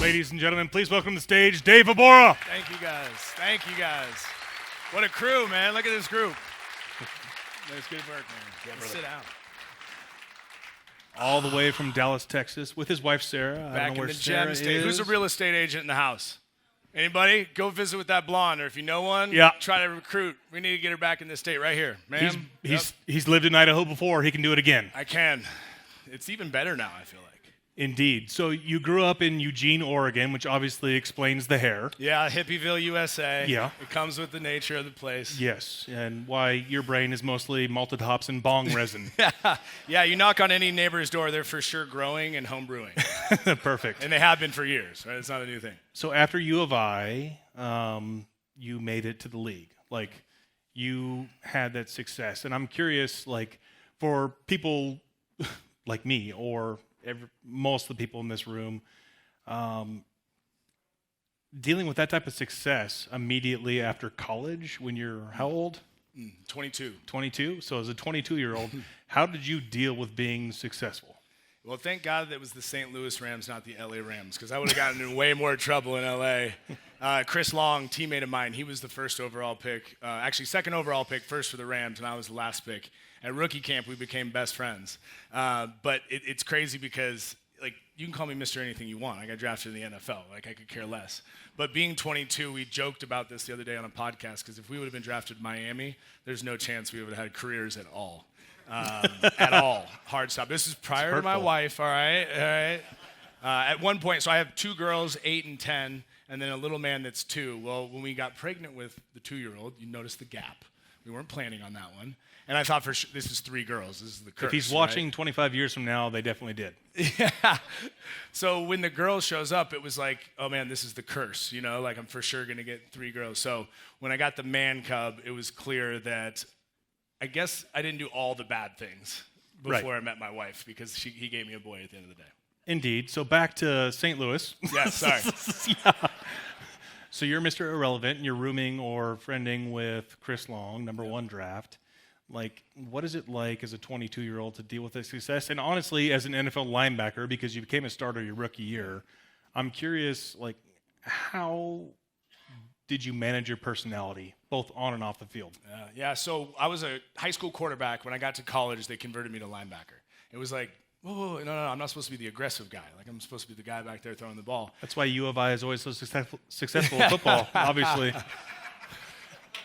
Ladies and gentlemen, please welcome to the stage, Dave Vobora. Thank you guys. Thank you guys. What a crew, man. Look at this group. Nice good work, man. Sit down. All the way from Dallas, Texas, with his wife, Sarah. Back in the gem state. Who's a real estate agent in the house? Anybody? Go visit with that blonde, or if you know one, try to recruit. We need to get her back in this state right here. Ma'am? He's lived in Idaho before. He can do it again. I can. It's even better now, I feel like. Indeed. So you grew up in Eugene, Oregon, which obviously explains the hair. Yeah, Hippieville, USA. Yeah. It comes with the nature of the place. Yes, and why your brain is mostly malted hops and bong resin. Yeah, you knock on any neighbor's door, they're for sure growing and home brewing. Perfect. And they have been for years, right? It's not a new thing. So after U of I, you made it to the league. Like, you had that success. And I'm curious, like, for people like me or most of the people in this room, dealing with that type of success immediately after college when you're how old? 22. 22? So as a 22-year-old, how did you deal with being successful? Well, thank God that it was the St. Louis Rams, not the LA Rams, because I would have gotten in way more trouble in LA. Chris Long, teammate of mine, he was the first overall pick, actually second overall pick, first for the Rams, and I was the last pick. At rookie camp, we became best friends. But it's crazy because, like, you can call me Mr. Anything you want. I got drafted in the NFL. Like, I could care less. But being 22, we joked about this the other day on a podcast, because if we would have been drafted in Miami, there's no chance we would have had careers at all. At all. Hard stop. This is prior to my wife, all right? At one point, so I have two girls, 8 and 10, and then a little man that's 2. Well, when we got pregnant with the 2-year-old, you notice the gap. We weren't planning on that one. And I thought for sure, this is 3 girls. This is the curse. If he's watching 25 years from now, they definitely did. Yeah. So when the girl shows up, it was like, oh man, this is the curse. You know, like I'm for sure going to get 3 girls. So when I got the man cub, it was clear that I guess I didn't do all the bad things before I met my wife, because he gave me a boy at the end of the day. Indeed. So back to St. Louis. Yeah, sorry. Yeah. So you're Mr. Irrelevant, and you're rooming or friending with Chris Long, number 1 draft. Like, what is it like as a 22-year-old to deal with this success? And honestly, as an NFL linebacker, because you became a starter your rookie year, I'm curious, like, how did you manage your personality, both on and off the field? Yeah, so I was a high school quarterback. When I got to college, they converted me to linebacker. It was like, whoa, no, I'm not supposed to be the aggressive guy. Like, I'm supposed to be the guy back there throwing the ball. That's why U of I is always so successful in football, obviously.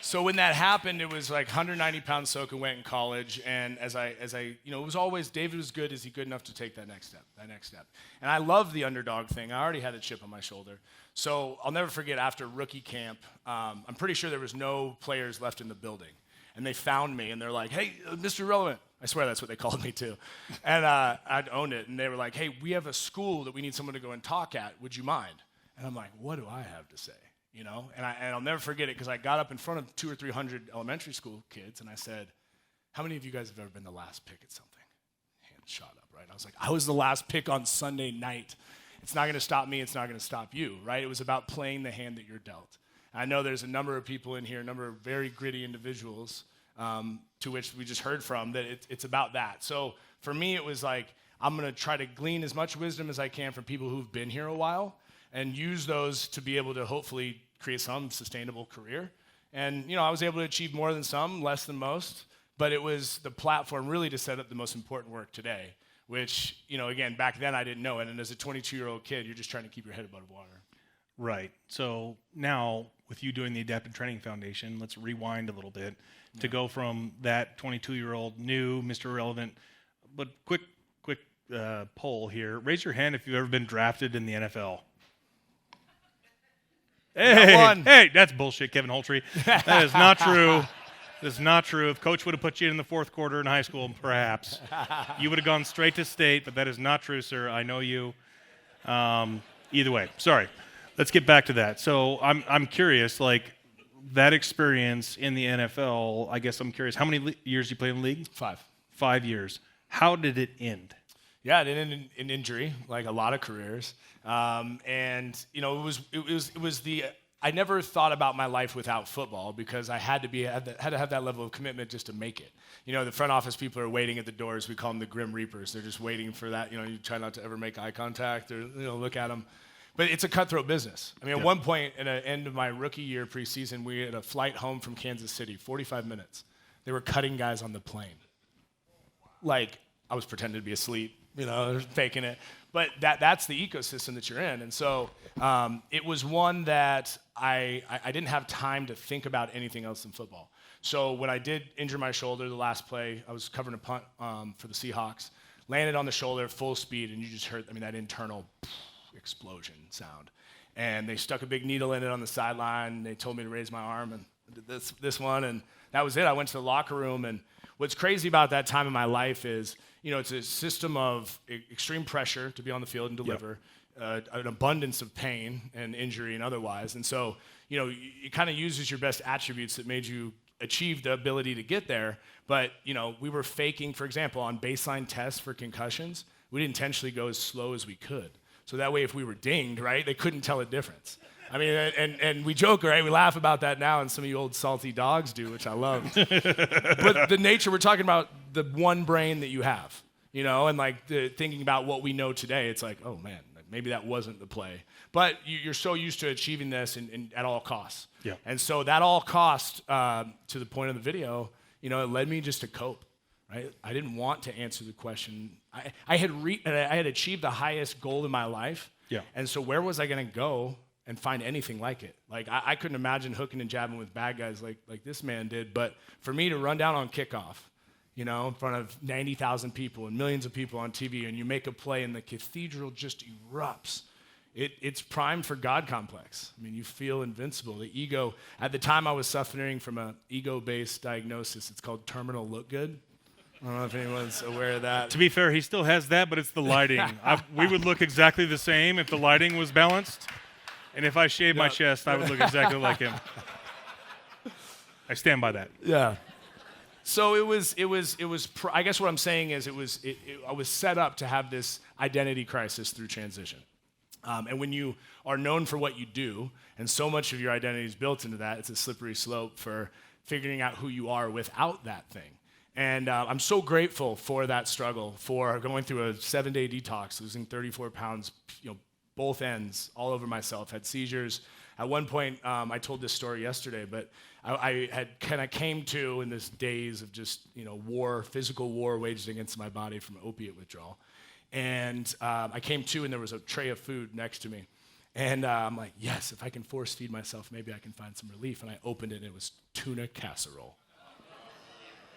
So when that happened, it was like 190 pounds soaking wet in college, and as I, it was always, David was good. Is he good enough to take that next step? And I love the underdog thing. I already had a chip on my shoulder. So I'll never forget, after rookie camp, I'm pretty sure there was no players left in the building. And they found me, and they're like, hey, Mr. Relevant. I swear that's what they called me too. And I'd owned it, and they were like, hey, we have a school that we need someone to go and talk at. Would you mind? And I'm like, what do I have to say? You know, and I'll never forget it, because I got up in front of 200 or 300 elementary school kids, and I said, how many of you guys have ever been the last pick at something? Hand shot up, right? I was like, I was the last pick on Sunday night. It's not going to stop me. It's not going to stop you, right? It was about playing the hand that you're dealt. I know there's a number of people in here, a number of very gritty individuals, to which we just heard from, that it's about that. So for me, it was like, I'm going to try to glean as much wisdom as I can from people who've been here a while, and use those to be able to hopefully create some sustainable career. And, I was able to achieve more than some, less than most, but it was the platform really to set up the most important work today, which, again, back then I didn't know it. And as a 22-year-old kid, you're just trying to keep your head above water. Right. So now, with you doing the Adaptive Training Foundation, let's rewind a little bit to go from that 22-year-old new Mr. Irrelevant, but quick poll here. Raise your hand if you've ever been drafted in the NFL. Hey, that's bullshit, Kevin Holtry. That is not true. That is not true. If Coach would have put you in the 4th quarter in high school, perhaps, you would have gone straight to state, but that is not true, sir. I know you. Either way, sorry. Let's get back to that. So I'm curious, like, that experience in the NFL, I guess I'm curious, how many years you played in the league? 5. 5 years. How did it end? Yeah, it ended in injury, like a lot of careers. And it was the I never thought about my life without football, because I had to have that level of commitment just to make it. The front office people are waiting at the doors. We call them the Grim Reapers. They're just waiting for that. You try not to ever make eye contact or look at them. But it's a cutthroat business. I mean, at one point, at the end of my rookie year preseason, we had a flight home from Kansas City, 45 minutes. They were cutting guys on the plane. Like, I was pretending to be asleep, faking it. But that's the ecosystem that you're in. And so it was one that I didn't have time to think about anything else than football. So when I did injure my shoulder the last play, I was covering a punt for the Seahawks, landed on the shoulder full speed, and you just heard, that internal explosion sound. And they stuck a big needle in it on the sideline. They told me to raise my arm and I did this one, and that was it. I went to the locker room, and what's crazy about that time in my life is, it's a system of extreme pressure to be on the field and deliver, an abundance of pain and injury and otherwise. And so, it kind of uses your best attributes that made you achieve the ability to get there. But, we were faking, for example, on baseline tests for concussions, we'd intentionally go as slow as we could. So that way, if we were dinged, right, they couldn't tell a difference. And we joke, right? We laugh about that now, and some of you old salty dogs do, which I love. But the nature, we're talking about the one brain that you have, and like thinking about what we know today, it's like, oh man, maybe that wasn't the play. But you're so used to achieving this at all costs. Yeah. And so that all cost, to the point of the video, it led me just to cope. Right? I didn't want to answer the question. I had achieved the highest goal in my life. Yeah. And so where was I going to go and find anything like it? Like I couldn't imagine hooking and jabbing with bad guys like this man did. But for me to run down on kickoff, in front of 90,000 people and millions of people on TV, and you make a play and the cathedral just erupts. It's primed for God complex. You feel invincible. The ego, at the time I was suffering from an ego-based diagnosis. It's called terminal look good. I don't know if anyone's aware of that. To be fair, he still has that, but it's the lighting. We would look exactly the same if the lighting was balanced. And if I shaved my chest, I would look exactly like him. I stand by that. Yeah. So I guess what I'm saying is I was set up to have this identity crisis through transition. And when you are known for what you do, and so much of your identity is built into that, it's a slippery slope for figuring out who you are without that thing. And I'm so grateful for that struggle, for going through a 7-day detox, losing 34 pounds, both ends, all over myself, had seizures. At one point, I told this story yesterday, but I had kind of came to in this days of just, physical war waged against my body from opiate withdrawal. And I came to, and there was a tray of food next to me. And I'm like, yes, if I can force feed myself, maybe I can find some relief. And I opened it, and it was tuna casserole,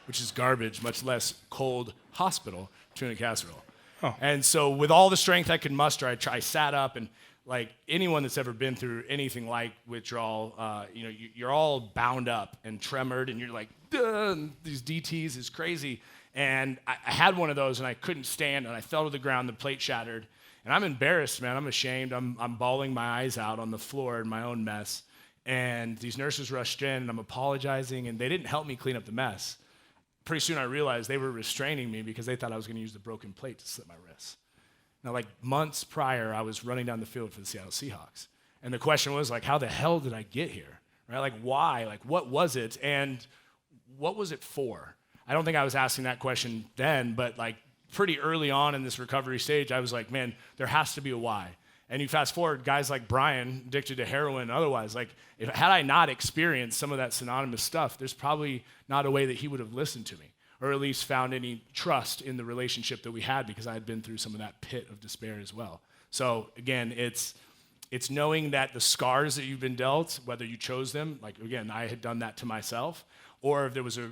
which is garbage, much less cold hospital tuna casserole. Oh. And so with all the strength I could muster, I sat up, and like anyone that's ever been through anything like withdrawal, you're all bound up and tremored, and you're like, these DTs is crazy. And I had one of those, and I couldn't stand, and I fell to the ground, the plate shattered. And I'm embarrassed, man. I'm ashamed. I'm bawling my eyes out on the floor in my own mess. And these nurses rushed in, and I'm apologizing, and they didn't help me clean up the mess. Pretty soon I realized they were restraining me because they thought I was going to use the broken plate to slit my wrists. Now, like months prior, I was running down the field for the Seattle Seahawks. And the question was, like, how the hell did I get here? Right? Like, why? Like, what was it? And what was it for? I don't think I was asking that question then, but like pretty early on in this recovery stage, I was like, man, there has to be a why. And you fast forward, guys like Brian, addicted to heroin, otherwise, like, had I not experienced some of that synonymous stuff, there's probably not a way that he would have listened to me, or at least found any trust in the relationship that we had, because I had been through some of that pit of despair as well. So again, it's knowing that the scars that you've been dealt, whether you chose them, like again, I had done that to myself, or if there was a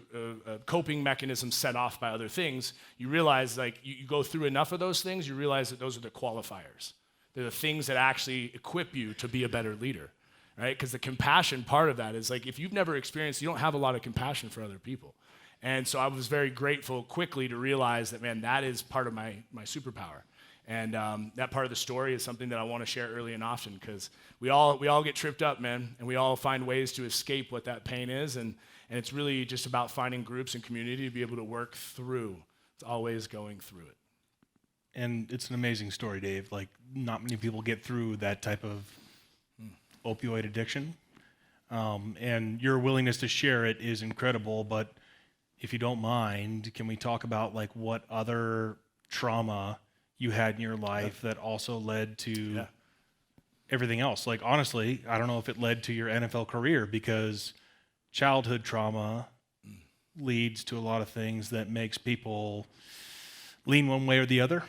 coping mechanism set off by other things, you realize, like, you go through enough of those things, you realize that those are the qualifiers. They're the things that actually equip you to be a better leader, right? Because the compassion part of that is, like, if you've never experienced, you don't have a lot of compassion for other people. And so I was very grateful quickly to realize that, man, that is part of my superpower. And that part of the story is something that I want to share early and often, because we all get tripped up, man, and we all find ways to escape what that pain is. And it's really just about finding groups and community to be able to work through. It's always going through it. And it's an amazing story, Dave. Like, not many people get through that type of opioid addiction. And your willingness to share it is incredible. But if you don't mind, can we talk about, like, what other trauma you had in your life that also led to everything else. Like, honestly, I don't know if it led to your NFL career, because childhood trauma leads to a lot of things that makes people lean one way or the other,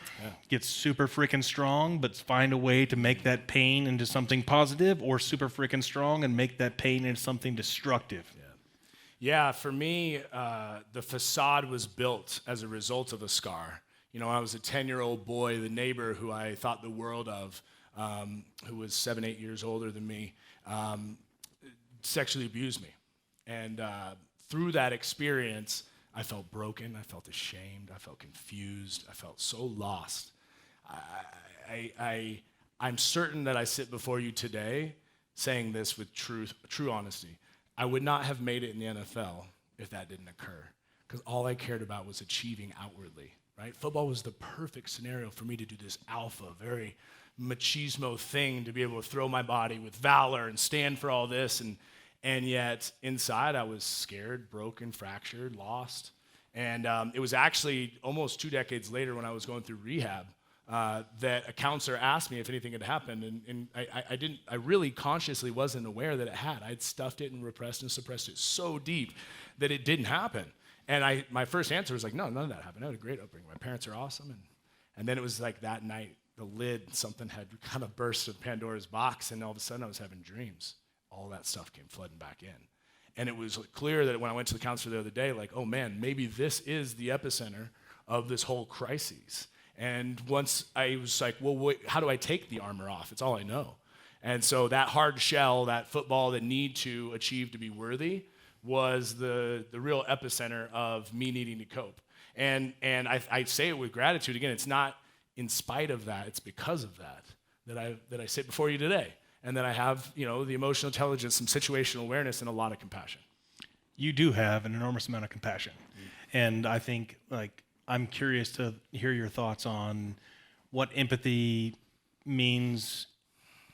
get super freaking strong, but find a way to make that pain into something positive, or super freaking strong and make that pain into something destructive. Yeah, for me, the facade was built as a result of a scar. You know, I was a 10-year-old boy, the neighbor who I thought the world of, who was 7, 8 years older than me, sexually abused me. And through that experience, I felt broken, I felt ashamed, I felt confused, I felt so lost. I'm certain that I sit before you today saying this with true honesty. I would not have made it in the NFL if that didn't occur, because all I cared about was achieving outwardly, right? Football was the perfect scenario for me to do this alpha, very machismo thing, to be able to throw my body with valor and stand for all this, and yet inside I was scared, broken, fractured, lost. And it was actually almost 2 decades later, when I was going through rehab, that a counselor asked me if anything had happened, and I really consciously wasn't aware that it had. I'd stuffed it and repressed and suppressed it so deep that it didn't happen. And my first answer was like, no, none of that happened. I had a great upbringing. My parents are awesome. And then it was like that night, the lid, something had kind of burst of Pandora's box, and all of a sudden I was having dreams. All that stuff came flooding back in. And it was clear that when I went to the counselor the other day, like, oh man, maybe this is the epicenter of this whole crisis. And once I was like, well, how do I take the armor off? It's all I know. And so that hard shell, that football, that need to achieve to be worthy, was the real epicenter of me needing to cope. And I say it with gratitude. Again, it's not in spite of that, it's because of that I sit before you today. And that I have, you know, the emotional intelligence, some situational awareness, and a lot of compassion. You do have an enormous amount of compassion. And I think, like, I'm curious to hear your thoughts on what empathy means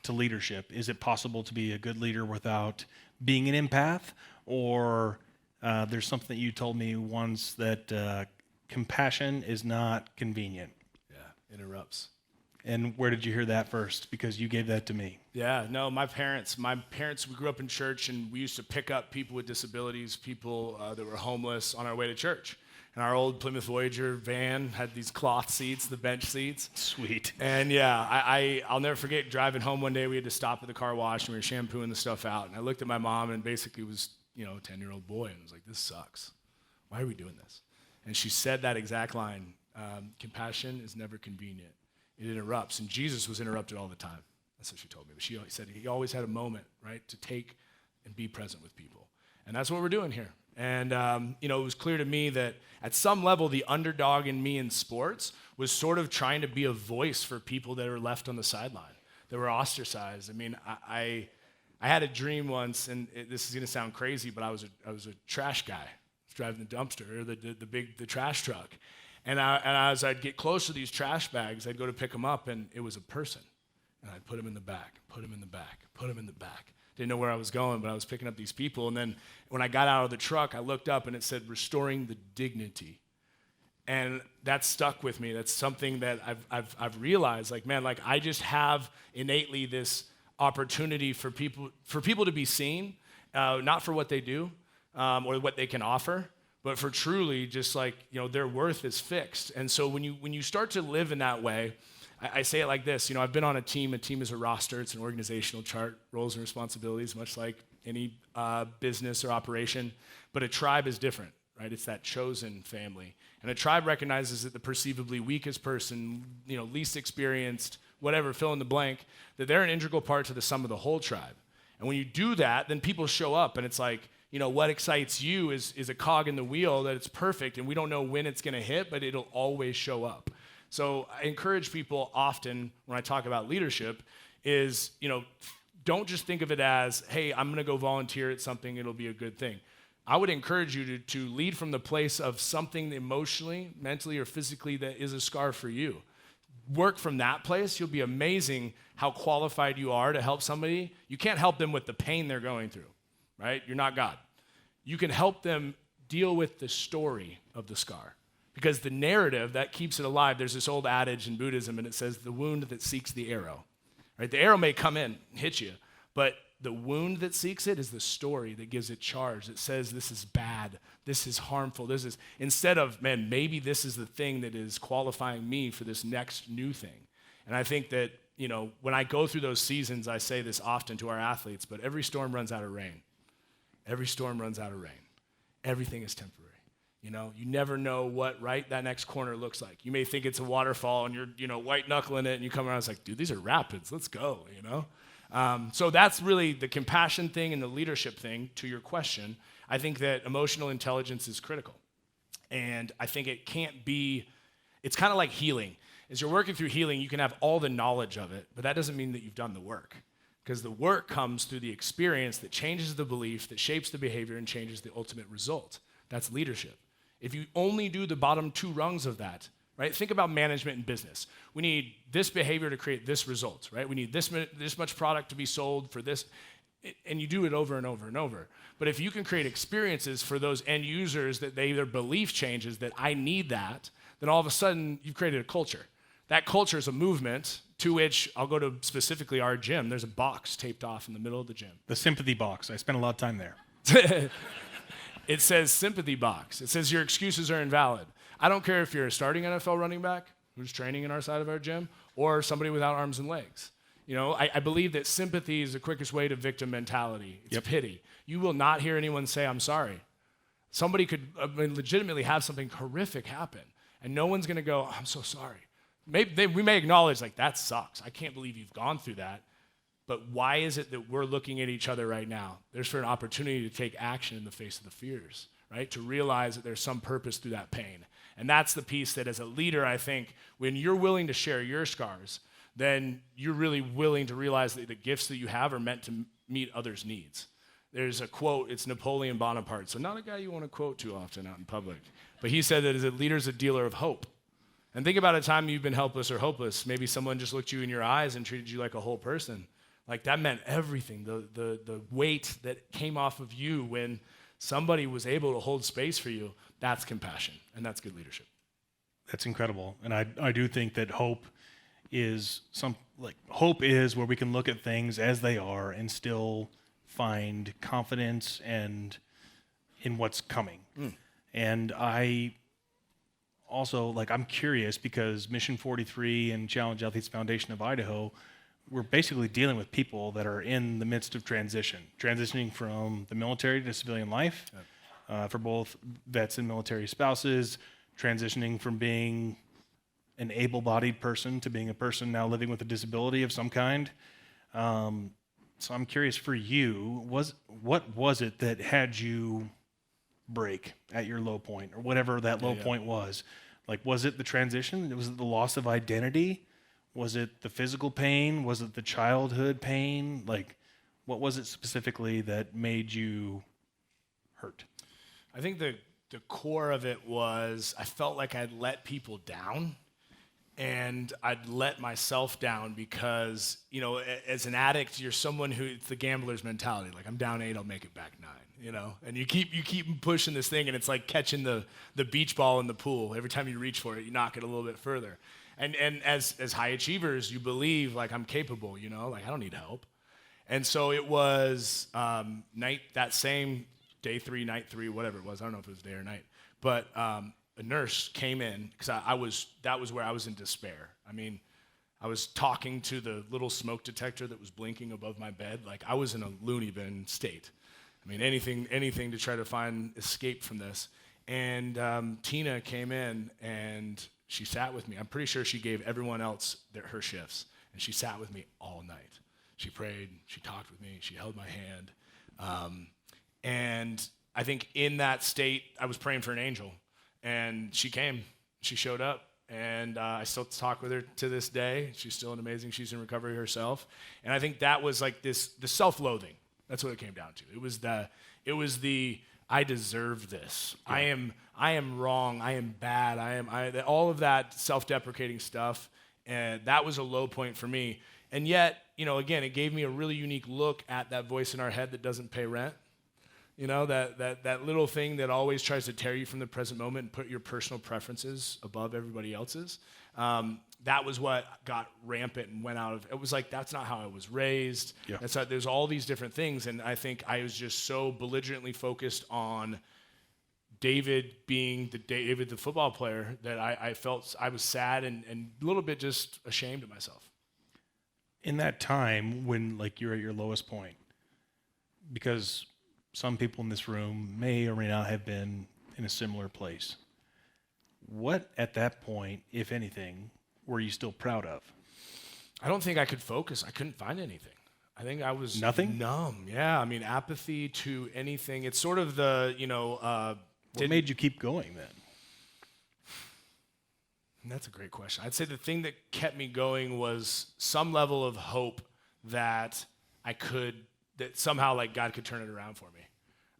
to leadership. Is it possible to be a good leader without being an empath? Or there's something that you told me once, that compassion is not convenient. Yeah, interrupts. And where did you hear that first? Because you gave that to me. Yeah, no, my parents, we grew up in church, and we used to pick up people with disabilities, people that were homeless, on our way to church. And our old Plymouth Voyager van had these cloth seats, the bench seats. Sweet. And yeah, I'll never forget driving home one day. We had to stop at the car wash, and we were shampooing the stuff out. And I looked at my mom, and basically was, you know, a 10-year-old boy, and was like, this sucks. Why are we doing this? And she said that exact line, compassion is never convenient. It interrupts. And Jesus was interrupted all the time. That's what she told me. But she said he always had a moment, right, to take and be present with people. And that's what we're doing here. And, you know, it was clear to me that at some level, the underdog in me in sports was sort of trying to be a voice for people that were left on the sideline, that were ostracized. I mean, I had a dream once, and this is going to sound crazy, but I was a trash guy. I was driving the dumpster, or the trash truck. And as I'd get close to these trash bags, I'd go to pick them up, and it was a person. And I'd put them in the back, put them in the back, put them in the back. Didn't know where I was going, but I was picking up these people. And then when I got out of the truck, I looked up, and it said, restoring the dignity. And that stuck with me. That's something that I've realized, like, man, like, I just have innately this opportunity for people to be seen, not for what they do or what they can offer, but for truly just, like, you know, their worth is fixed. And so when you start to live in that way, I say it like this, you know, I've been on a team. A team is a roster. It's an organizational chart, roles and responsibilities, much like any business or operation. But a tribe is different, right? It's that chosen family. And a tribe recognizes that the perceivably weakest person, you know, least experienced, whatever, fill in the blank, that they're an integral part to the sum of the whole tribe. And when you do that, then people show up, and it's like, you know, what excites you is a cog in the wheel, that it's perfect, and we don't know when it's going to hit, but it'll always show up. So I encourage people often when I talk about leadership is, you know, don't just think of it as, hey, I'm going to go volunteer at something, it'll be a good thing. I would encourage you to lead from the place of something emotionally, mentally, or physically that is a scar for you. Work from that place. You'll be amazing how qualified you are to help somebody. You can't help them with the pain they're going through, right? You're not God. You can help them deal with the story of the scar. Because the narrative, that keeps it alive. There's this old adage in Buddhism, and it says, the wound that seeks the arrow. right? The arrow may come in and hit you, but the wound that seeks it is the story that gives it charge. That says this is bad, this is harmful, this is, instead of, man, maybe this is the thing that is qualifying me for this next new thing. And I think that, when I go through those seasons, I say this often to our athletes, but every storm runs out of rain. Every storm runs out of rain. Everything is temporary. You never know what, that next corner looks like. You may think it's a waterfall and you're, white knuckling it and you come around, it's like, dude, these are rapids, let's go, So that's really the compassion thing and the leadership thing to your question. I think that emotional intelligence is critical. And I think it can't be, it's kind of like healing. As you're working through healing, you can have all the knowledge of it, but that doesn't mean that you've done the work. Because the work comes through the experience that changes the belief, that shapes the behavior, and changes the ultimate result. That's leadership. If you only do the bottom 2 rungs of that, right? Think about management and business. We need this behavior to create this result, right? We need this much product to be sold for this, and you do it over and over and over. But if you can create experiences for those end users that their belief changes, that I need that, then all of a sudden you've created a culture. That culture is a movement to which, I'll go to specifically our gym, there's a box taped off in the middle of the gym. The sympathy box. I spent a lot of time there. It says sympathy box. It says your excuses are invalid. I don't care if you're a starting NFL running back who's training in our side of our gym or somebody without arms and legs. I believe that sympathy is the quickest way to victim mentality. It's pity. You will not hear anyone say, I'm sorry. Somebody could legitimately have something horrific happen, and no one's going to go, I'm so sorry. We may acknowledge, like, that sucks. I can't believe you've gone through that. But why is it that we're looking at each other right now? There's for an opportunity to take action in the face of the fears, right? To realize that there's some purpose through that pain. And that's the piece that as a leader, I think, when you're willing to share your scars, then you're really willing to realize that the gifts that you have are meant to meet others' needs. There's a quote, it's Napoleon Bonaparte, so not a guy you want to quote too often out in public. But he said that as a leader is a dealer of hope. And think about a time you've been helpless or hopeless. Maybe someone just looked you in your eyes and treated you like a whole person. Like, that meant everything. The weight that came off of you when somebody was able to hold space for you, that's compassion, and that's good leadership. That's incredible. And I do think that hope is hope is where we can look at things as they are and still find confidence and in what's coming. And I also, I'm curious because Mission 43 and Challenge Athletes Foundation of Idaho, we're basically dealing with people that are in the midst of transitioning from the military to civilian life, for both vets and military spouses, transitioning from being an able-bodied person to being a person now living with a disability of some kind. So I'm curious for you, what was it that had you break at your low point, or whatever that low point was? Was it the transition? Was it the loss of identity? Was it the physical pain? Was it the childhood pain? What was it specifically that made you hurt? I think the core of it was I felt like I'd let people down, and I'd let myself down because, as an addict, you're someone who, it's the gambler's mentality. I'm down 8, I'll make it back 9. And you keep pushing this thing, and it's like catching the beach ball in the pool. Every time you reach for it, you knock it a little bit further. And as high achievers, you believe, I'm capable, I don't need help. And so it was that same day 3, night 3, whatever it was. I don't know if it was day or night. But a nurse came in, because that was where I was in despair. I was talking to the little smoke detector that was blinking above my bed. I was in a loony bin state. Anything to try to find escape from this. And Tina came in, and she sat with me. I'm pretty sure she gave everyone else her shifts, and she sat with me all night. She prayed, she talked with me, she held my hand. And I think in that state, I was praying for an angel, and she came, she showed up, and I still talk with her to this day. She's still amazing. She's in recovery herself. And I think that was the self-loathing. That's what it came down to. It was the I deserve this. Yeah. I am wrong. I am bad. All of that self-deprecating stuff. And that was a low point for me. And yet, again, it gave me a really unique look at that voice in our head that doesn't pay rent. You know, that little thing that always tries to tear you from the present moment and put your personal preferences above everybody else's. That was what got rampant and went out of. It was like, that's not how I was raised. Yeah. There's all these different things, and I think I was just so belligerently focused on David being the football player that I felt I was sad and a little bit just ashamed of myself. In that time when like you're at your lowest point, because some people in this room may or may not have been in a similar place, what at that point, if anything, were you still proud of? I don't think I could focus. I couldn't find anything. I think I was Nothing? numb. Yeah, I mean, apathy to anything. It's sort of the, What made you keep going then? That's a great question. I'd say the thing that kept me going was some level of hope that that somehow like God could turn it around for me.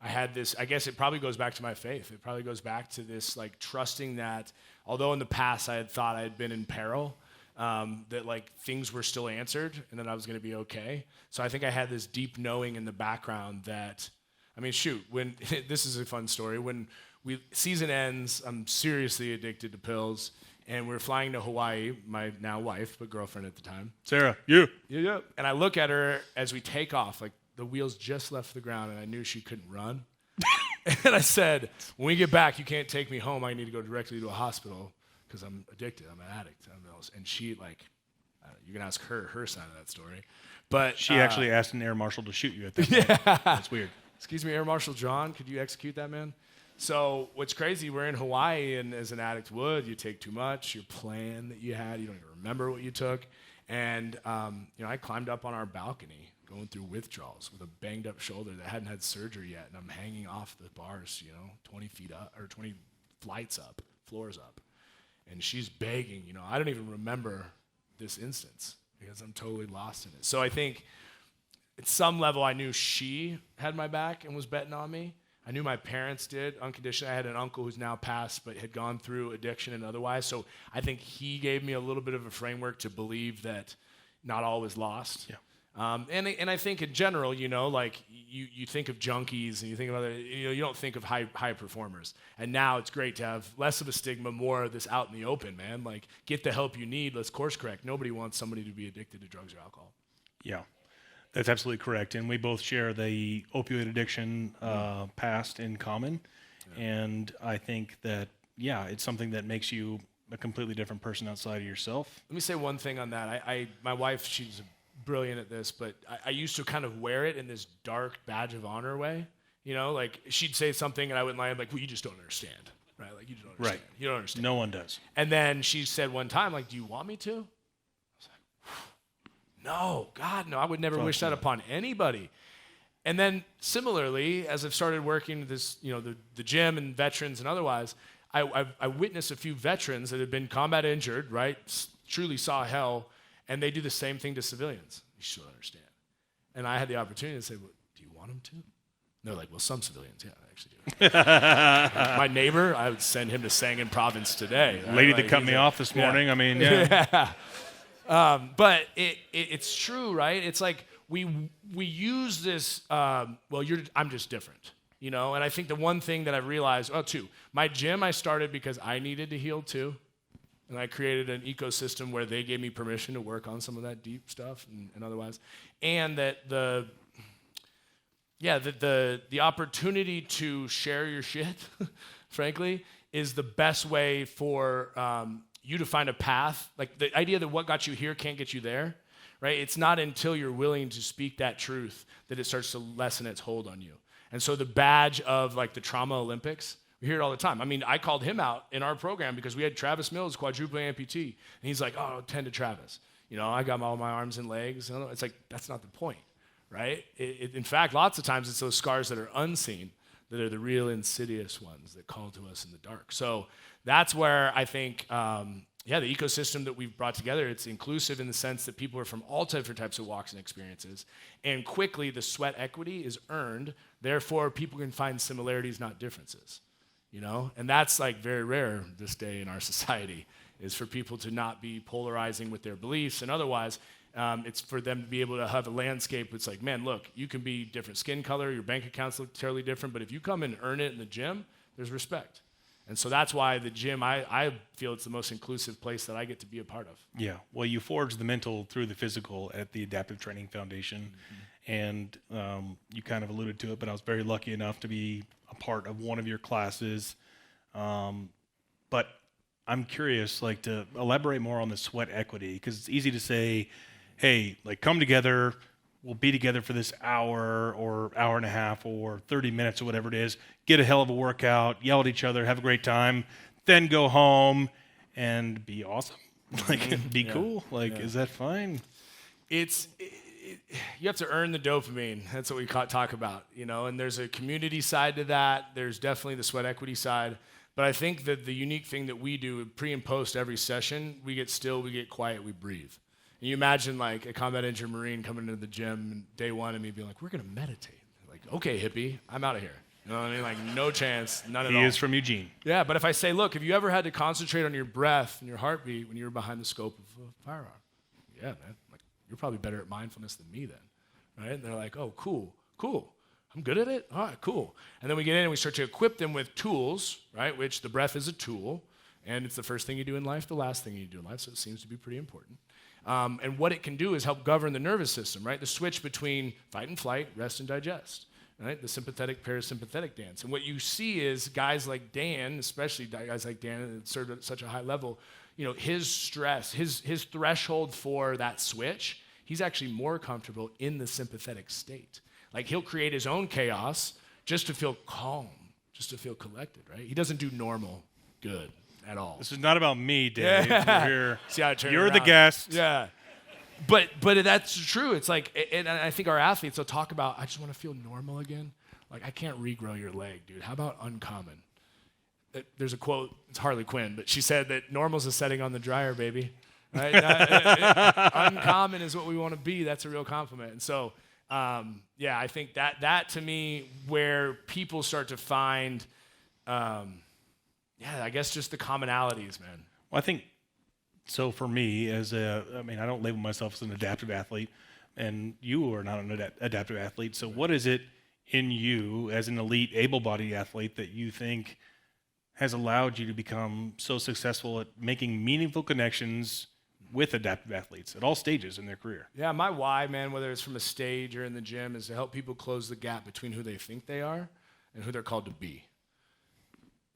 I had this, I guess it probably goes back to my faith. It probably goes back to this like trusting that although in the past I had thought I had been in peril, that like things were still answered and that I was going to be okay. So I think I had this deep knowing in the background that, I mean, shoot, when this is a fun story. When season ends, I'm seriously addicted to pills, and we're flying to Hawaii, my now wife, but girlfriend at the time. Sarah, you. Yeah. And I look at her as we take off, like the wheels just left the ground, and I knew she couldn't run. And I said, when we get back, you can't take me home. I need to go directly to a hospital because I'm addicted. I'm an addict. And she, like, you can ask her side of that story. But She actually asked an air marshal to shoot you at that point. Yeah. That's weird. Excuse me, Air Marshal John, could you execute that man? So what's crazy, we're in Hawaii, and as an addict would, you take too much, your plan that you had, you don't even remember what you took. And I climbed up on our balcony going through withdrawals with a banged up shoulder that hadn't had surgery yet, and I'm hanging off the bars, 20 feet up, or 20 flights up, floors up. And she's begging, I don't even remember this instance because I'm totally lost in it. So I think at some level I knew she had my back and was betting on me. I knew my parents did unconditionally. I had an uncle who's now passed but had gone through addiction and otherwise. So I think he gave me a little bit of a framework to believe that not all was lost. Yeah. And I think in general, like you think of junkies and you think of other, you don't think of high performers. And now it's great to have less of a stigma, more of this out in the open, man. Like, get the help you need. Let's course correct. Nobody wants somebody to be addicted to drugs or alcohol. Yeah, that's absolutely correct. And we both share the opioid addiction past in common. Yeah. And I think that, it's something that makes you a completely different person outside of yourself. Let me say one thing on that. My wife, she's brilliant at this, but I used to kind of wear it in this dark badge of honor way. Like she'd say something and I wouldn't lie. I'm like, well, you just don't understand, right? Like, you just don't understand. Right. You don't understand. No one does. And then she said one time, like, do you want me to? I was like, no, God, no, I would never wish that upon anybody. And then similarly, as I've started working this, the gym and veterans and otherwise, I witnessed a few veterans that had been combat injured, right? Truly saw hell. And they do the same thing to civilians. You should understand. And I had the opportunity to say, well, do you want them to? And they're like, well, some civilians, yeah, I actually do. My neighbor, I would send him to Sangin Province today. Right? Lady that cut me off this morning, I mean, yeah. But it's true, right? It's like we use this, I'm just different, And I think the one thing that I've realized, my gym I started because I needed to heal too. And I created an ecosystem where they gave me permission to work on some of that deep stuff and otherwise. And that the opportunity to share your shit, frankly, is the best way for you to find a path. Like the idea that what got you here can't get you there, right? It's not until you're willing to speak that truth that it starts to lessen its hold on you. And so the badge of like the Trauma Olympics, we hear it all the time. I mean, I called him out in our program because we had Travis Mills, quadruple amputee. And he's like, 10 to Travis. I got all my arms and legs. It's like, that's not the point, right? In fact, lots of times it's those scars that are unseen that are the real insidious ones that call to us in the dark. So that's where I think, the ecosystem that we've brought together, it's inclusive in the sense that people are from all different types of walks and experiences. And quickly, the sweat equity is earned. Therefore, people can find similarities, not differences. And that's like very rare this day in our society, is for people to not be polarizing with their beliefs and otherwise. It's for them to be able to have a landscape. It's like, man, look, you can be different skin color, your bank accounts look totally different, but if you come and earn it in the gym, there's respect. And so that's why the gym, I feel it's the most inclusive place that I get to be a part of. Yeah. Well, you forge the mental through the physical at the Adaptive Training Foundation. And you kind of alluded to it, but I was very lucky enough to be a part of one of your classes. But I'm curious, like, to elaborate more on the sweat equity, because it's easy to say, hey, like, come together, we'll be together for this hour or hour and a half or 30 minutes or whatever it is, get a hell of a workout, yell at each other, have a great time, then go home and be awesome. Like, be cool. Like, is that fine? You have to earn the dopamine. That's what we talk about, you know, and there's a community side to that. There's definitely the sweat equity side. But I think that the unique thing that we do pre and post every session, we get still, we get quiet, we breathe. And you imagine like a combat injured Marine coming into the gym day one and me being like, we're going to meditate. Like, okay, hippie, I'm out of here. You know what I mean? Like, no chance, none at all. He is from Eugene. Yeah, but if I say, look, have you ever had to concentrate on your breath and your heartbeat when you were behind the scope of a firearm? Yeah, man. Like, you're probably better at mindfulness than me then. Right? And they're like, oh, cool. I'm good at it? All right, cool. And then we get in and we start to equip them with tools, right, which the breath is a tool, and it's the first thing you do in life, the last thing you do in life, so it seems to be pretty important. And what it can do is help govern the nervous system, right, the switch between fight and flight, rest and digest, right, the sympathetic, parasympathetic dance. And what you see is guys like Dan, especially guys like Dan that served at such a high level, you know, his stress, his threshold for that switch, he's actually more comfortable in the sympathetic state. Like, he'll create his own chaos just to feel calm, just to feel collected, right? He doesn't do normal good at all. This is not about me, Dave. We're here. See how I turn You're around. the guest. Yeah. But that's true. It's like, and I think our athletes will talk about, I just want to feel normal again. Like, I can't regrow your leg, dude. How about uncommon? There's a quote, it's Harley Quinn, but she said that normal's a setting on the dryer, baby. Right? Uncommon is what we want to be. That's a real compliment. And so, yeah, I think that to me, where people start to find, I guess just the commonalities, man. Well, I think, so for me, I don't label myself as an adaptive athlete, and you are not an adaptive athlete. So what is it in you as an elite, able-bodied athlete that you think has allowed you to become so successful at making meaningful connections with adaptive athletes at all stages in their career? Yeah, my why, man, whether it's from a stage or in the gym, is to help people close the gap between who they think they are and who they're called to be.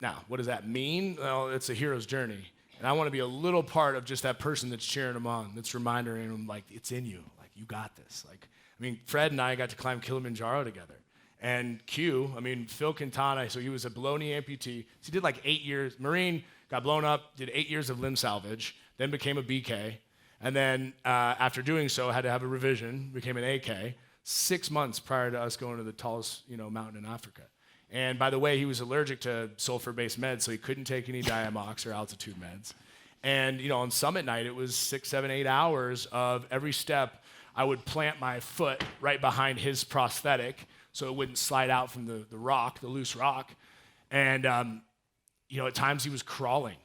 Now, what does that mean? Well, it's a hero's journey. And I want to be a little part of just that person that's cheering them on, that's reminding them, like, it's in you. Like, you got this. Like, I mean, Fred and I got to climb Kilimanjaro together. And Phil Quintana, so he was a below knee amputee. So he did like 8 years. Marine, got blown up, did 8 years of limb salvage, then became a BK. And then after doing so, had to have a revision, became an AK, 6 months prior to us going to the tallest, mountain in Africa. And by the way, he was allergic to sulfur-based meds, so he couldn't take any Diamox or altitude meds. And, on summit night, it was 6, 7, 8 hours of every step. I would plant my foot right behind his prosthetic so it wouldn't slide out from the rock, the loose rock. And, at times he was crawling.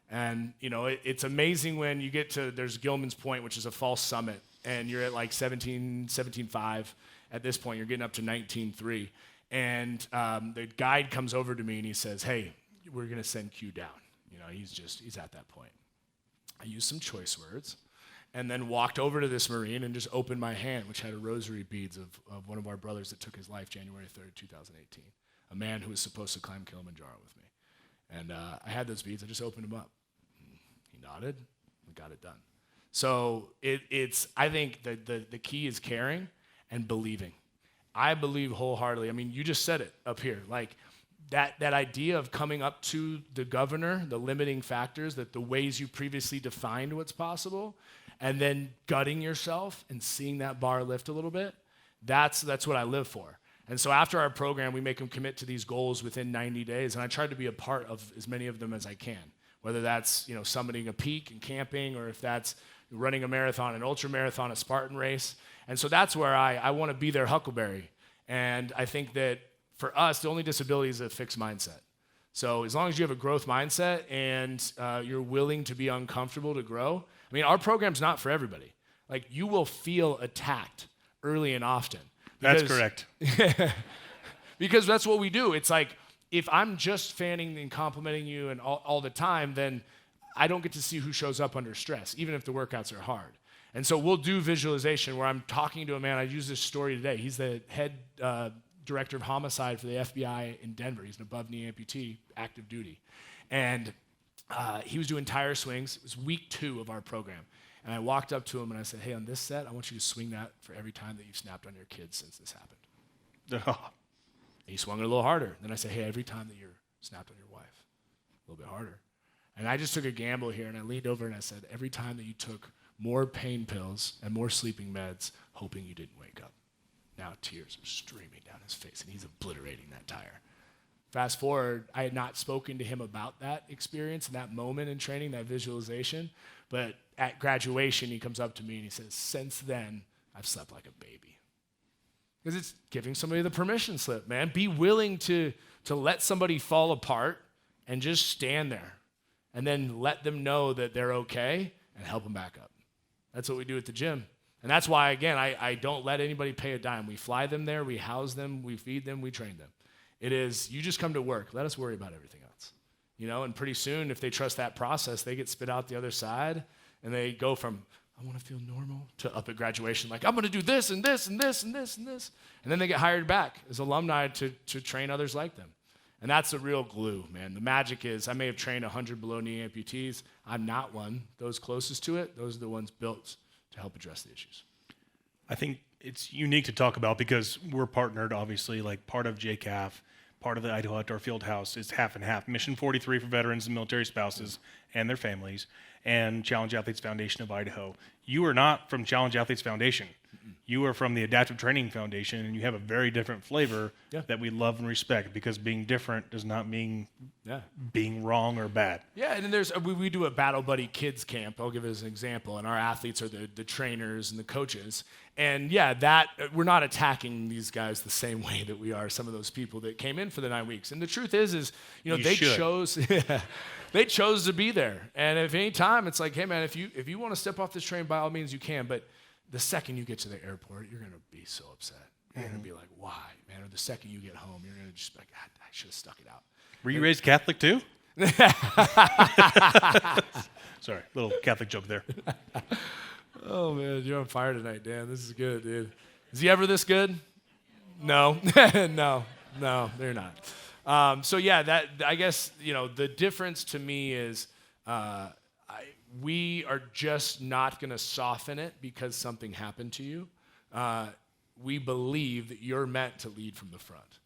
And, it's amazing when you get to, there's Gilman's Point, which is a false summit, and you're at like 17.5. At this point, you're getting up to 19.3. And the guide comes over to me and he says, hey, we're going to send Q down. He's at that point. I used some choice words and then walked over to this Marine and just opened my hand, which had a rosary beads of one of our brothers that took his life January 3rd, 2018, a man who was supposed to climb Kilimanjaro with me. And I had those beads. I just opened them up. He nodded and got it done. So I think the key is caring and believing. I believe wholeheartedly. I mean, you just said it up here. Like that idea of coming up to the governor, the limiting factors, that the ways you previously defined what's possible, and then gutting yourself and seeing that bar lift a little bit, that's what I live for. And so after our program, we make them commit to these goals within 90 days, and I try to be a part of as many of them as I can, whether that's summiting a peak and camping, or if that's running a marathon, an ultra marathon, a Spartan race. And so that's where I want to be their huckleberry. And I think that for us, the only disability is a fixed mindset. So as long as you have a growth mindset and you're willing to be uncomfortable to grow, I mean, our program's not for everybody. Like, you will feel attacked early and often. That's correct. Because that's what we do. It's like, if I'm just fanning and complimenting you and all the time, then I don't get to see who shows up under stress, even if the workouts are hard. And so we'll do visualization where I'm talking to a man. I use this story today. He's the head director of homicide for the FBI in Denver. He's an above-knee amputee, active duty. And he was doing tire swings. It was week 2 of our program. And I walked up to him and I said, hey, on this set, I want you to swing that for every time that you've snapped on your kids since this happened. And he swung it a little harder. Then I said, hey, every time that you're snapped on your wife, a little bit harder. And I just took a gamble here, and I leaned over and I said, every time that you took more pain pills and more sleeping meds, hoping you didn't wake up. Now tears are streaming down his face, and he's obliterating that tire. Fast forward, I had not spoken to him about that experience and that moment in training, that visualization. But at graduation, he comes up to me and he says, since then, I've slept like a baby. Because it's giving somebody the permission slip, man. Be willing to let somebody fall apart and just stand there and then let them know that they're okay and help them back up. That's what we do at the gym. And that's why, again, I don't let anybody pay a dime. We fly them there, we house them, we feed them, we train them. It is, you just come to work. Let us worry about everything else. You know, and pretty soon, if they trust that process, they get spit out the other side, and they go from, I want to feel normal, to up at graduation, like, I'm going to do this and this and this and this and this. And then they get hired back as alumni to train others like them. And that's the real glue, man. The magic is, I may have trained 100 below-knee amputees. I'm not one. Those closest to it, those are the ones built to help address the issues. I think it's unique to talk about because we're partnered, obviously, like part of JCAF, part of the Idaho Outdoor Field House is half and half. Mission 43 for veterans and military spouses and their families, and Challenge Athletes Foundation of Idaho. You are not from Challenge Athletes Foundation. You are from the Adaptive Training Foundation, and you have a very different flavor that we love and respect, because being different does not mean being wrong or bad. Yeah, and then there's we do a Battle Buddy Kids Camp. I'll give it as an example, and our athletes are the trainers and the coaches. And that we're not attacking these guys the same way that we are some of those people that came in for the 9 weeks. And the truth is they chose to be there. And if any time it's like, hey man, if you want to step off this train, by all means you can. But the second you get to the airport, you're gonna be so upset. You're gonna be like, why, man? Or the second you get home, you're gonna just be like, God, I should have stuck it out. Were you raised Catholic too? Sorry, little Catholic joke there. Oh, man, you're on fire tonight, Dan. This is good, dude. Is he ever this good? No. no, they're not. That I guess, the difference to me is we are just not going to soften it because something happened to you. We believe that you're meant to lead from the front.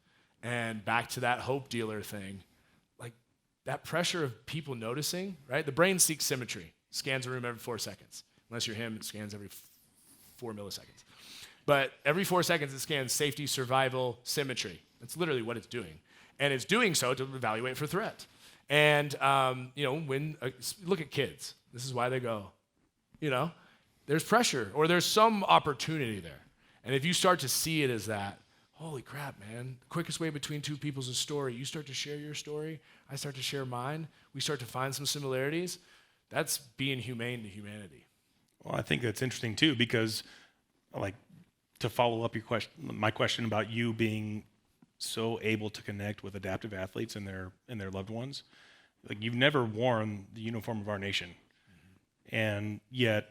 And back to that hope dealer thing, like that pressure of people noticing, right? The brain seeks symmetry, scans a room every 4 seconds. Unless you're him, it scans every 4 milliseconds. But every 4 seconds, it scans safety, survival, symmetry. That's literally what it's doing. And it's doing so to evaluate for threat. And, look at kids. This is why they go, there's pressure or there's some opportunity there. And if you start to see it as that, holy crap, man, the quickest way between two people's a story. You start to share your story. I start to share mine. We start to find some similarities. That's being humane to humanity. Well, I think that's interesting too, because to follow up my question about you being so able to connect with adaptive athletes and their loved ones, like you've never worn the uniform of our nation, and yet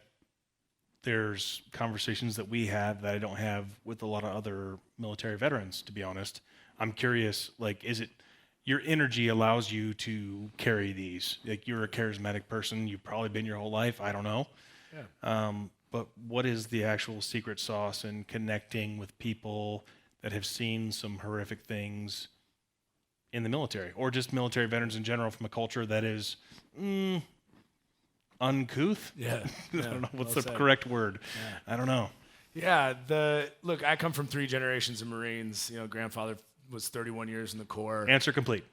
there's conversations that we have that I don't have with a lot of other military veterans, to be honest. I'm curious, is it your energy allows you to carry these? Like, you're a charismatic person. You've probably been your whole life. I don't know. Yeah. But what is the actual secret sauce in connecting with people that have seen some horrific things in the military, or just military veterans in general, from a culture that is uncouth? Yeah. I don't know what's the correct word. Yeah. I don't know. Yeah. Look, I come from 3 generations of Marines. Grandfather was 31 years in the Corps. Answer complete.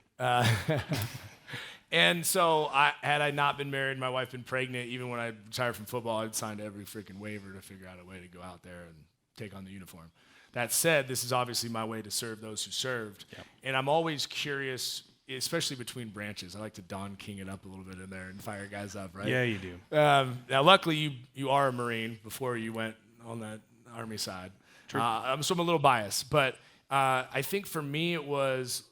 And so had I not been married, my wife been pregnant, even when I retired from football, I'd signed every freaking waiver to figure out a way to go out there and take on the uniform. That said, this is obviously my way to serve those who served. Yep. And I'm always curious especially between branches. I like to Don King it up a little bit in there and fire guys up, right? Yeah, you do. Now, luckily, you are a Marine before you went on that Army side. True. So I'm a little biased, but I think for me it was,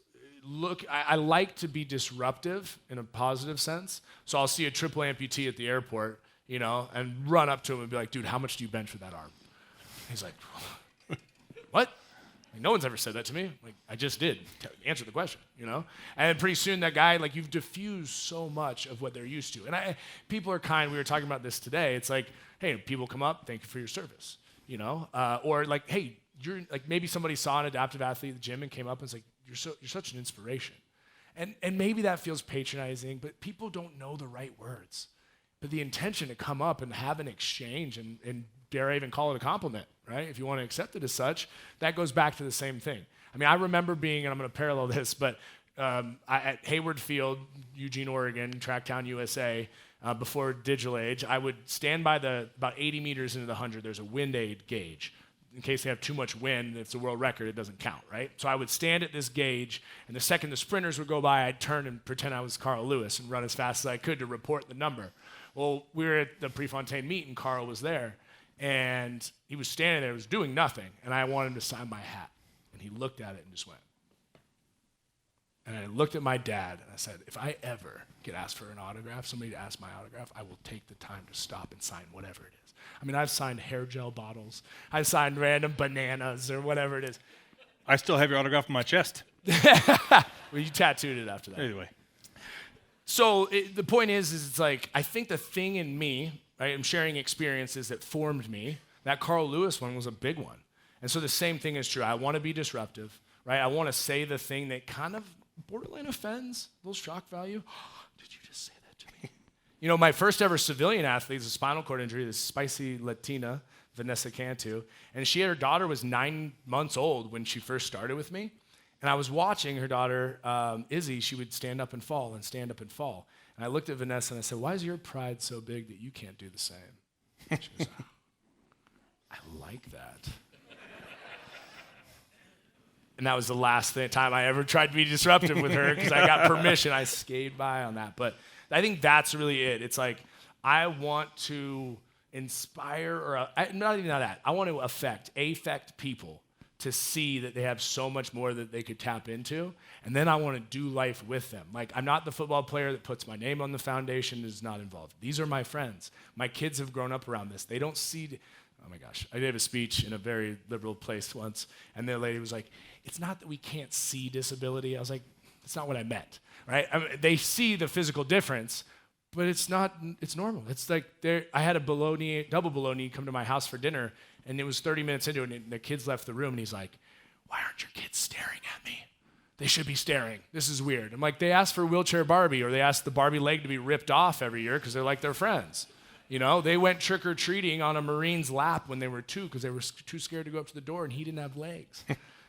I like to be disruptive in a positive sense. So I'll see a triple amputee at the airport, and run up to him and be like, dude, how much do you bench with that arm? He's like, what? Like, no one's ever said that to me. Like, I just did. Answer the question, And then pretty soon that guy, like, you've diffused so much of what they're used to. And people are kind. We were talking about this today. It's like, hey, people come up, thank you for your service, or like, hey, you're like, maybe somebody saw an adaptive athlete at the gym and came up and was like, you're such an inspiration. And maybe that feels patronizing, but people don't know the right words. But the intention to come up and have an exchange and dare I even call it a compliment, right? If you want to accept it as such, that goes back to the same thing. I mean, I remember being, and I'm going to parallel this, but at Hayward Field, Eugene, Oregon, Tracktown, USA, before digital age, I would stand by about 80 meters into the 100, there's a wind aid gauge. In case they have too much wind, if it's a world record, it doesn't count, right? So I would stand at this gauge, and the second the sprinters would go by, I'd turn and pretend I was Carl Lewis and run as fast as I could to report the number. Well, we were at the Prefontaine meet, and Carl was there, and he was standing there, he was doing nothing, and I wanted him to sign my hat. And he looked at it and just went. And I looked at my dad, and I said, if I ever get asked for an autograph, somebody to ask my autograph, I will take the time to stop and sign whatever it is. I mean, I've signed hair gel bottles. I've signed random bananas or whatever it is. I still have your autograph on my chest. Well, you tattooed it after that. Anyway. So the point is it's like, I think the thing in me, right, I'm sharing experiences that formed me. That Carl Lewis one was a big one. And so the same thing is true. I want to be disruptive, right? I want to say the thing that kind of borderline offends, a little shock value. Did you just say that to me? My first ever civilian athlete is a spinal cord injury, this spicy Latina, Vanessa Cantu, and her daughter was 9 months old when she first started with me. And I was watching her daughter, Izzy, she would stand up and fall and stand up and fall. And I looked at Vanessa and I said, why is your pride so big that you can't do the same? She goes, oh, I like that. And that was the last time I ever tried to be disruptive with her because I got permission. I skated by on that. But I think that's really it. It's like I want to inspire, or not even that. I want to affect people to see that they have so much more that they could tap into. And then I want to do life with them. Like, I'm not the football player that puts my name on the foundation and is not involved. These are my friends. My kids have grown up around this. They don't see... Oh my gosh, I gave a speech in a very liberal place once, and the lady was like, it's not that we can't see disability. I was like, that's not what I meant, right? I mean, they see the physical difference, but it's normal. It's like, I had a double below knee come to my house for dinner, and it was 30 minutes into it, and the kids left the room, and he's like, why aren't your kids staring at me? They should be staring. This is weird. I'm like, they asked for wheelchair Barbie, or they asked the Barbie leg to be ripped off every year because they're like their friends. They went trick-or-treating on a Marine's lap when they were 2 because they were too scared to go up to the door and he didn't have legs.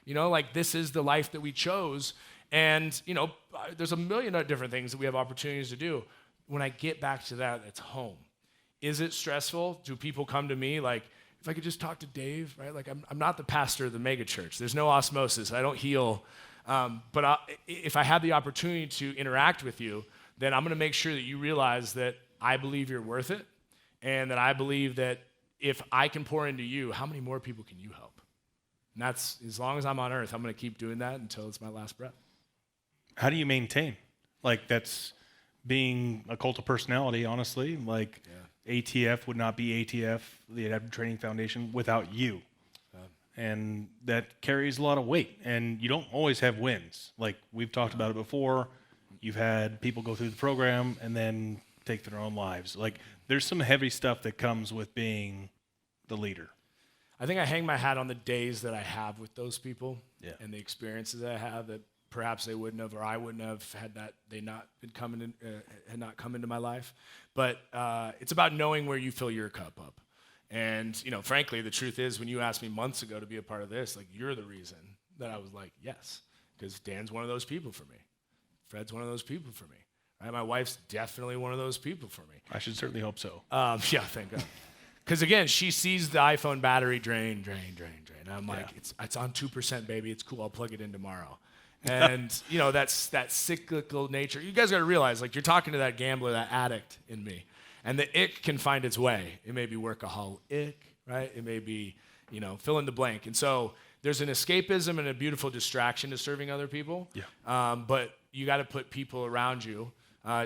Like, this is the life that we chose. And, there's a million different things that we have opportunities to do. When I get back to that, it's home. Is it stressful? Do people come to me like, if I could just talk to Dave, right? Like, I'm not the pastor of the mega church. There's no osmosis. I don't heal. But if I have the opportunity to interact with you, then I'm going to make sure that you realize that I believe you're worth it. And that I believe that if I can pour into you, how many more people can you help? And that's, as long as I'm on earth, I'm going to keep doing that until it's my last breath. How do you maintain? Like, that's being a cult of personality, honestly. Like, yeah. ATF would not be ATF, the Adaptive Training Foundation, without you. And that carries a lot of weight. And you don't always have wins. Like, we've talked about it before. You've had people go through the program and then take their own lives. Like, there's some heavy stuff that comes with being the leader. I think I hang my hat on the days that I have with those people and the experiences that I have that perhaps they wouldn't have, or I wouldn't have had that they not been coming in, had not come into my life. But it's about knowing where you fill your cup up. And frankly, the truth is, when you asked me months ago to be a part of this, like, you're the reason that I was like, yes, because Dan's one of those people for me. Fred's one of those people for me. Right? My wife's definitely one of those people for me. I should certainly hope so. Yeah, thank God. Because again, she sees the iPhone battery drain. And I'm like, it's on 2%, baby. It's cool. I'll plug it in tomorrow. And, you know, that's that cyclical nature. You guys got to realize, like, you're talking to that gambler, that addict in me. And the ick can find its way. It may be workaholic, right? It may be, you know, fill in the blank. And so there's an escapism and a beautiful distraction to serving other people. Yeah. But you got to put people around you.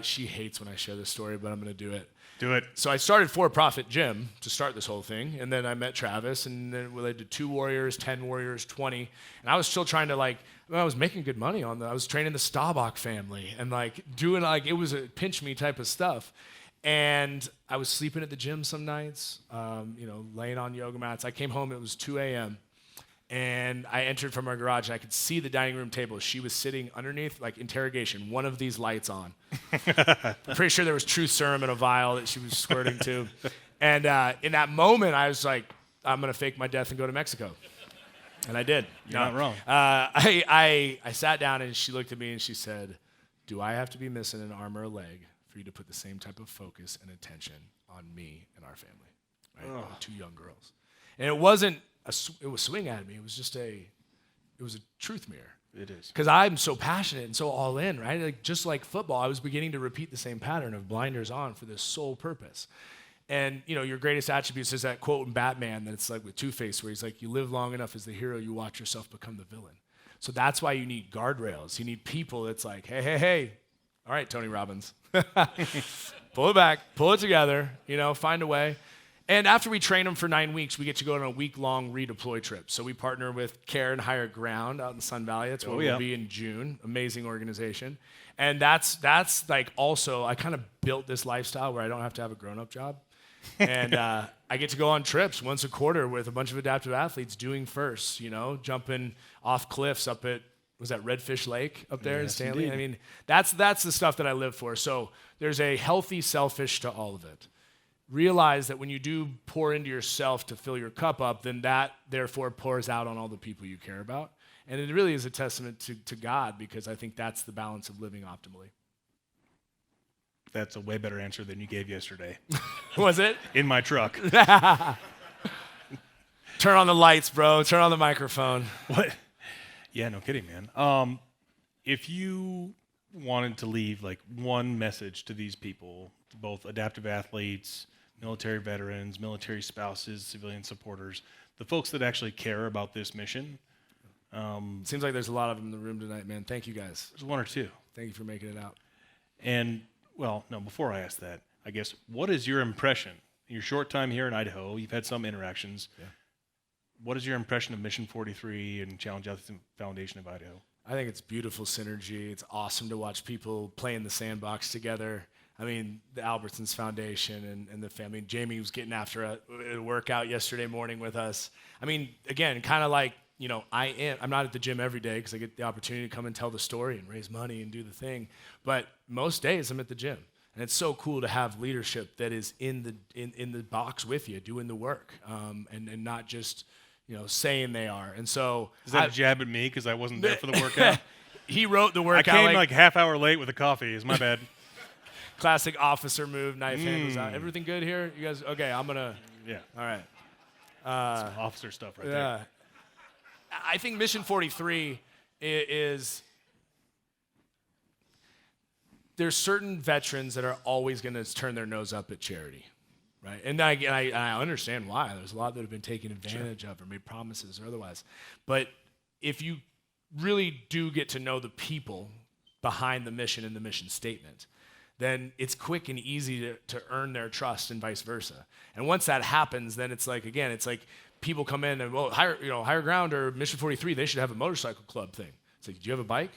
She hates when I share this story, but I'm going to do it. Do it. So I started for-profit gym to start this whole thing, and then I met Travis, and then we did 2 warriors, 10 warriors, 20, and I was still trying to I was making good money on that. I was training the Staubach family, and doing it was a pinch me type of stuff, and I was sleeping at the gym some nights, laying on yoga mats. I came home, it was 2 a.m., and I entered from our garage, and I could see the dining room table. She was sitting underneath, interrogation, one of these lights on. I'm pretty sure there was truth serum in a vial that she was squirting to. And in that moment, I was like, I'm going to fake my death and go to Mexico. And I did. You're not wrong. I sat down, and she looked at me, and she said, do I have to be missing an arm or a leg for you to put the same type of focus and attention on me and our family? Right? 2 young girls. And it wasn't it was swing at me. It was just it was a truth mirror. It is. Because I'm so passionate and so all in, right? Just like football, I was beginning to repeat the same pattern of blinders on for this sole purpose. And, your greatest attributes is that quote in Batman that's with Two-Face where he's like, you live long enough as the hero, you watch yourself become the villain. So that's why you need guardrails. You need people that's like, hey. All right, Tony Robbins. Pull it back, pull it together, find a way. And after we train them for 9 weeks, we get to go on a week-long redeploy trip. So we partner with Care and Higher Ground out in Sun Valley. That's where we'll be in June. Amazing organization. And that's also, I kind of built this lifestyle where I don't have to have a grown-up job. And I get to go on trips once a quarter with a bunch of adaptive athletes doing firsts, jumping off cliffs up at, was that Redfish Lake up there in Stanley? Indeed. I mean, that's the stuff that I live for. So there's a healthy selfish to all of it. Realize that when you do pour into yourself to fill your cup up, then that therefore pours out on all the people you care about. And it really is a testament to God, because I think that's the balance of living optimally. That's a way better answer than you gave yesterday. Was it? In my truck. Turn on the lights, bro. Turn on the microphone. What? Yeah, no kidding, man. If you wanted to leave one message to these people, both adaptive athletes, military veterans, military spouses, civilian supporters, the folks that actually care about this mission. Seems like there's a lot of them in the room tonight, man. Thank you, guys. There's 1 or 2. Thank you for making it out. And, before I ask that, I guess, what is your impression? In your short time here in Idaho, you've had some interactions. Yeah. What is your impression of Mission 43 and Challenge Athletics Foundation of Idaho? I think it's beautiful synergy. It's awesome to watch people play in the sandbox together. I mean, the Albertsons Foundation and the family. Jamie was getting after a workout yesterday morning with us. I mean, again, kind of I'm not at the gym every day because I get the opportunity to come and tell the story and raise money and do the thing. But most days I'm at the gym. And it's so cool to have leadership that is in the box with you, doing the work, and not just, saying they are. And so is that a jab at me because I wasn't there for the workout? He wrote the workout. I came half hour late with a coffee. Is my bad. Classic officer move, knife handles out. Everything good here? You guys, okay, I'm going to. Yeah. All right. Some officer stuff right there. I think Mission 43 is, there's certain veterans that are always going to turn their nose up at charity, right? And I understand why. There's a lot that have been taken advantage of or made promises or otherwise. But if you really do get to know the people behind the mission and the mission statement, then it's quick and easy to earn their trust and vice versa. And once that happens, then it's like people come in and, Higher Ground or Mission 43, they should have a motorcycle club thing. It's like, do you have a bike?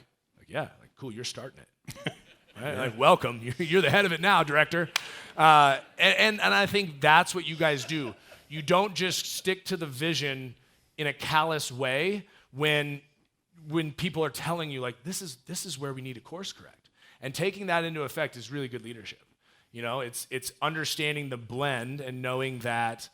Yeah. Cool, you're starting it. Right? Welcome. You're the head of it now, director. And I think that's what you guys do. You don't just stick to the vision in a callous way when people are telling you, this is where we need to course correct. And taking that into effect is really good leadership. It's understanding the blend and knowing that,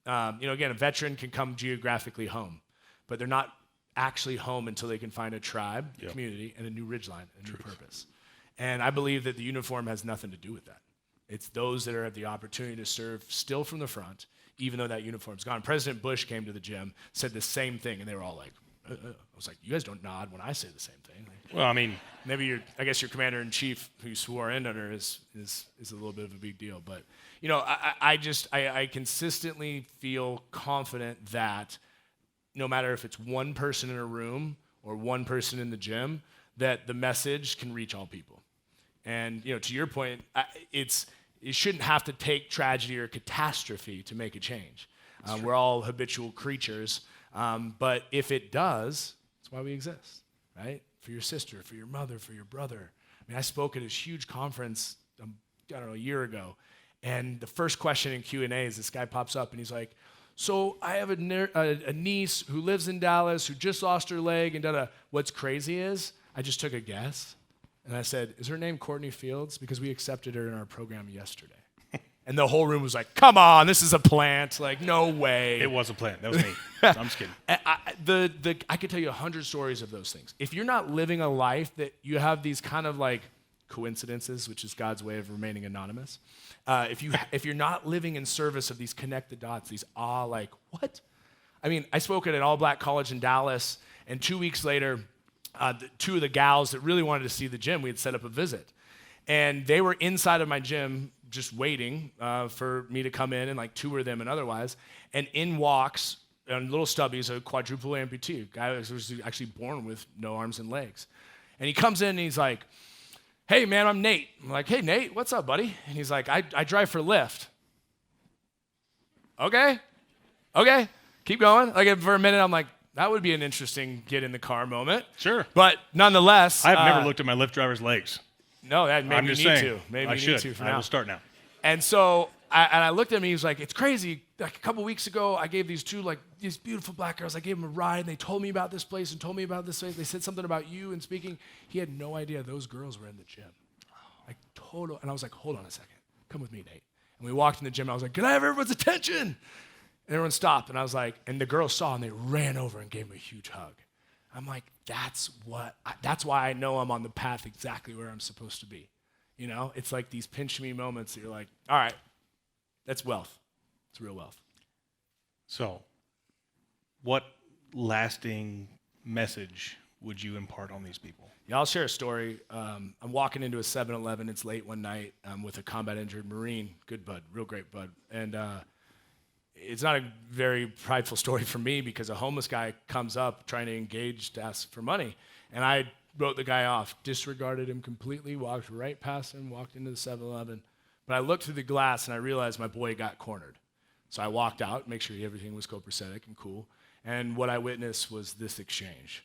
again, a veteran can come geographically home, but they're not actually home until they can find a tribe, community, and a new ridgeline, a new purpose. And I believe that the uniform has nothing to do with that. It's those that have the opportunity to serve still from the front, even though that uniform's gone. President Bush came to the gym, said the same thing, and they were all like, I was like, you guys don't nod when I say the same thing. Like, Well, I mean, maybe I guess your commander-in-chief who you swore in under is a little bit of a big deal. But, I consistently feel confident that no matter if it's one person in a room or one person in the gym, that the message can reach all people. And, to your point, it shouldn't have to take tragedy or catastrophe to make a change. We're all habitual creatures. But if it does, that's why we exist, right? For your sister, for your mother, for your brother. I mean, I spoke at this huge conference, a year ago, and the first question in Q&A is this guy pops up and he's like, so I have a niece who lives in Dallas who just lost her leg, and what's crazy is I just took a guess, and I said, is her name Courtney Fields? Because we accepted her in our program yesterday. And the whole room was like, come on, this is a plant. Like, no way. it was a plant. That was me. I'm just kidding. I could tell you 100 stories of those things. If you're not living a life that you have these kind of like coincidences, which is God's way of remaining anonymous, if you're not living in service of these connected dots, these like, what? I mean, I spoke at an all-black college in Dallas, and 2 weeks later, two of the gals that really wanted to see the gym, we had set up a visit. And they were inside of my gym just waiting for me to come in and like tour them and otherwise. And in walks, little Stubby's a quadruple amputee, a guy that was actually born with no arms and legs. And he comes in and he's like, hey man, I'm Nate. I'm like, hey Nate, what's up buddy? And he's like, I drive for Lyft. Okay, keep going. Like for a minute, I'm like, that would be an interesting get in the car moment. Sure. But nonetheless. I've never looked at my Lyft driver's legs. No, that maybe I'm you just need saying, to. Maybe I you should. need to for I now. will start now. And so I looked at him, he was like, it's crazy. Like a couple weeks ago, I gave these these beautiful black girls, I gave them a ride, and they told me about this place and told me about this place. They said something about you and speaking. He had no idea those girls were in the gym. Like total. And I was like, hold on a second. Come with me, Nate. And we walked in the gym. I was like, can I have everyone's attention? And everyone stopped. And I was like, and the girls saw, and they ran over and gave him a huge hug. I'm like, that's why I know I'm on the path exactly where I'm supposed to be. It's like these pinch me moments that you're like, all right, that's wealth. It's real wealth. So, what lasting message would you impart on these people? Yeah, I'll share a story. I'm walking into a 7-Eleven. It's late one night with a combat injured Marine. Good bud, real great bud. And it's not a very prideful story for me because a homeless guy comes up trying to engage to ask for money. And I wrote the guy off, disregarded him completely, walked right past him, walked into the 7-Eleven. But I looked through the glass and I realized my boy got cornered. So I walked out, make sure everything was copacetic and cool. And what I witnessed was this exchange.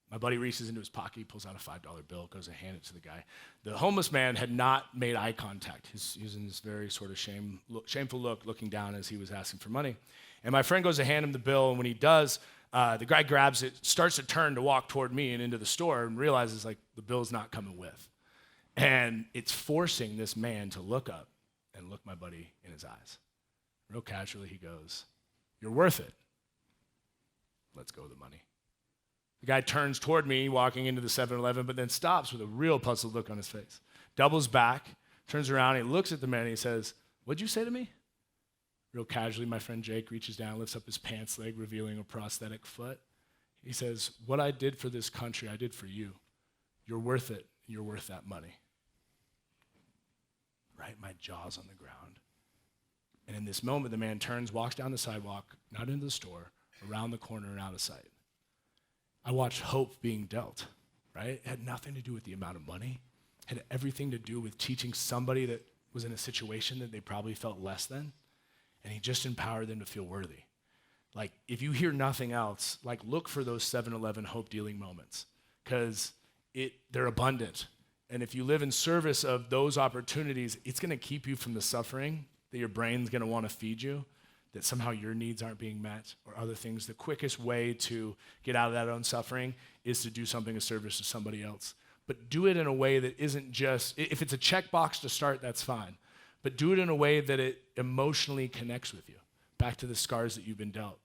My buddy reaches into his pocket, he pulls out a $5 bill, goes to hand it to the guy. The homeless man had not made eye contact. He was in this very sort of shameful look, looking down as he was asking for money. And my friend goes to hand him the bill, and when he does, the guy grabs it, starts to turn to walk toward me and into the store, and realizes like the bill's not coming with. And it's forcing this man to look up and look my buddy in his eyes. Real casually, he goes, "You're worth it. Let's go with the money." The guy turns toward me, walking into the 7-Eleven, but then stops with a real puzzled look on his face. Doubles back, turns around, he looks at the man, and he says, "What'd you say to me?" Real casually, my friend Jake reaches down, lifts up his pants leg, revealing a prosthetic foot. He says, "What I did for this country, I did for you. You're worth it. You're worth that money." Right, my jaw's on the ground. And in this moment, the man turns, walks down the sidewalk, not into the store, around the corner and out of sight. I watched hope being dealt, right? It had nothing to do with the amount of money. It had everything to do with teaching somebody that was in a situation that they probably felt less than, and he just empowered them to feel worthy. Like, if you hear nothing else, like, look for those 7-Eleven hope-dealing moments, because they're abundant. And if you live in service of those opportunities, it's going to keep you from the suffering that your brain's going to want to feed you, that somehow your needs aren't being met or other things. The quickest way to get out of that own suffering is to do something in service to somebody else. But do it in a way that isn't just, if it's a checkbox to start, that's fine. But do it in a way that it emotionally connects with you, back to the scars that you've been dealt.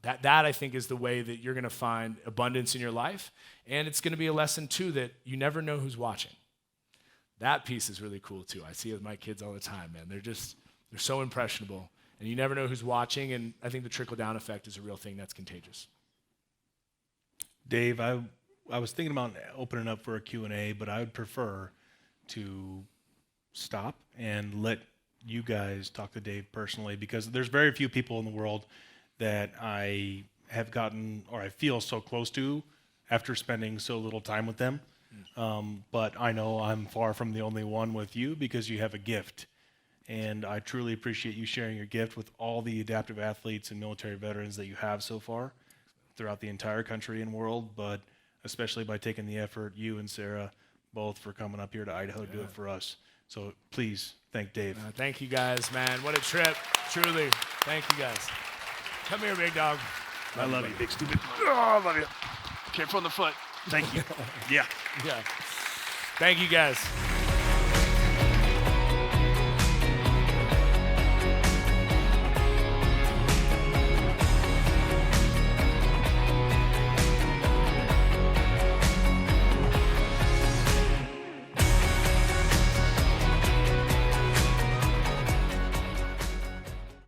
That I think is the way that you're going to find abundance in your life. And it's going to be a lesson too that you never know who's watching. That piece is really cool too. I see it with my kids all the time, man. They're so impressionable. And you never know who's watching, and I think the trickle-down effect is a real thing that's contagious. Dave, I was thinking about opening up for a Q&A, but I would prefer to stop and let you guys talk to Dave personally, because there's very few people in the world that I have gotten or I feel so close to after spending so little time with them. But I know I'm far from the only one with you, because you have a gift. And I truly appreciate you sharing your gift with all the adaptive athletes and military veterans that you have so far throughout the entire country and world, but especially by taking the effort, you and Sarah, both, for coming up here to Idaho to do it for us. So please thank Dave. Thank you guys, man. What a trip. Truly. Thank you guys. Come here, big dog. I love you, big stupid. Oh, I love you. Careful on the foot. Thank you. Yeah. Yeah. Thank you guys.